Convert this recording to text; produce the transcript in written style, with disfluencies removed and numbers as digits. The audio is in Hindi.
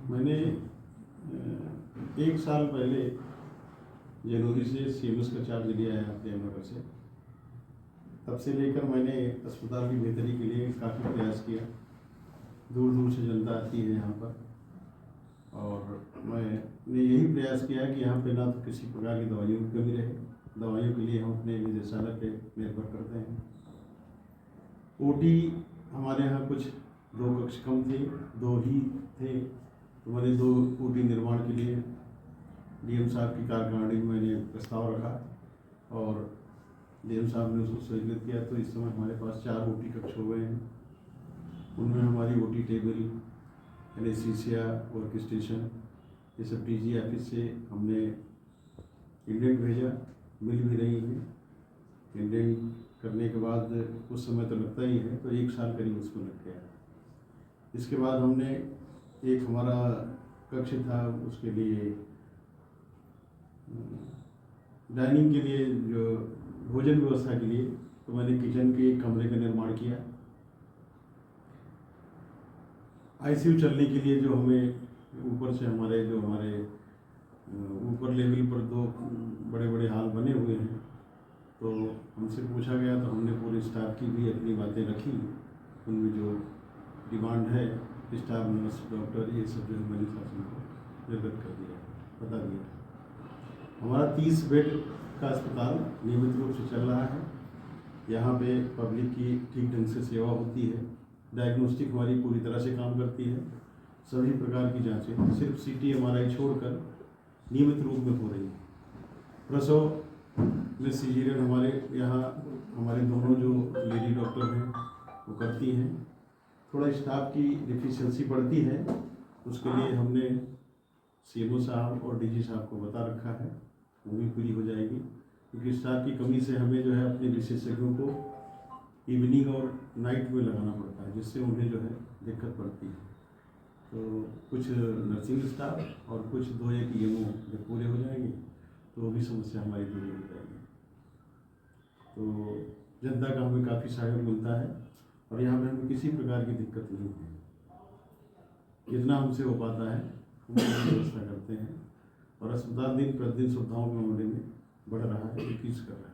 मैंने 1 साल पहले जनवरी से सीएमएस का चार्ज लिया है प्रेमनगर से। तब से लेकर मैंने अस्पताल की बेहतरी के लिए काफ़ी प्रयास किया। दूर दूर से जनता आती है यहाँ पर, और मैंने यही प्रयास किया कि यहाँ पे ना तो किसी प्रकार की दवाइयों की कमी रहे। दवाइयों के लिए हम अपने निदेशालय पे निर्भर करते हैं। ओटी हमारे यहाँ कुछ 2 कक्ष कम थे, 2 ही थे, तो मैंने 2 ओटी निर्माण के लिए डीएम साहब की कार्यकारिणी में मैंने प्रस्ताव रखा और डीएम साहब ने उसको स्वीकृत किया। तो इस समय हमारे पास 4 ओटी कक्ष हो गए हैं। उनमें हमारी OT table, anaesthesia, work station, ये सब टीजी ऑफिस से हमने इंडेंट भेजा, मिल भी रही है। इंडेंट करने के बाद कुछ समय तो लगता ही है, तो 1 साल करीब उसको लग गया। इसके बाद हमने एक हमारा कक्ष था, उसके लिए डाइनिंग के लिए, जो भोजन व्यवस्था के लिए, तो मैंने किचन के एक कमरे का निर्माण किया। आईसीयू चलने के लिए जो हमें ऊपर से हमारे ऊपर लेवल पर 2 बड़े बड़े हॉल बने हुए हैं, तो हमसे पूछा गया तो हमने पूरे स्टाफ की भी अपनी बातें रखी। उनमें जो डिमांड है, स्टाफ, नर्स, डॉक्टर, ये सब जो मैंने शासन को निर्गत कर दिया, बता दिया। हमारा 30 बेड का अस्पताल नियमित रूप से चल रहा है। यहाँ पे पब्लिक की ठीक ढंग से सेवा होती है। डायग्नोस्टिक हमारी पूरी तरह से काम करती है। सभी प्रकार की जांचें, सिर्फ सीटी एमआरआई छोड़कर नियमित रूप में हो रही है। प्रसव में सीजरियन हमारे यहाँ हमारे दोनों जो लेडी डॉक्टर हैं वो करती हैं। थोड़ा स्टाफ की डिफिशियंसी बढ़ती है, उसके लिए हमने सीएमओ साहब और डीजी साहब को बता रखा है, वो भी पूरी हो जाएगी। क्योंकि स्टाफ की कमी से हमें जो है अपने विशेषज्ञों को इवनिंग और नाइट में लगाना पड़ता है, जिससे उन्हें जो है दिक्कत पड़ती है। तो कुछ नर्सिंग स्टाफ और कुछ 2-1 ईएमओ जब पूरे हो जाएंगे तो वो भी समस्या हमारी दूर हो जाएगी। तो जनता का हमें काफ़ी सहयोग मिलता है और यहाँ पे हमें किसी प्रकार की दिक्कत नहीं है। जितना हमसे हो पाता है हम व्यवस्था करते हैं और अस्पताल दिन प्रतिदिन सुविधाओं के मामले में बढ़ रहा है, विकास कर रहा है।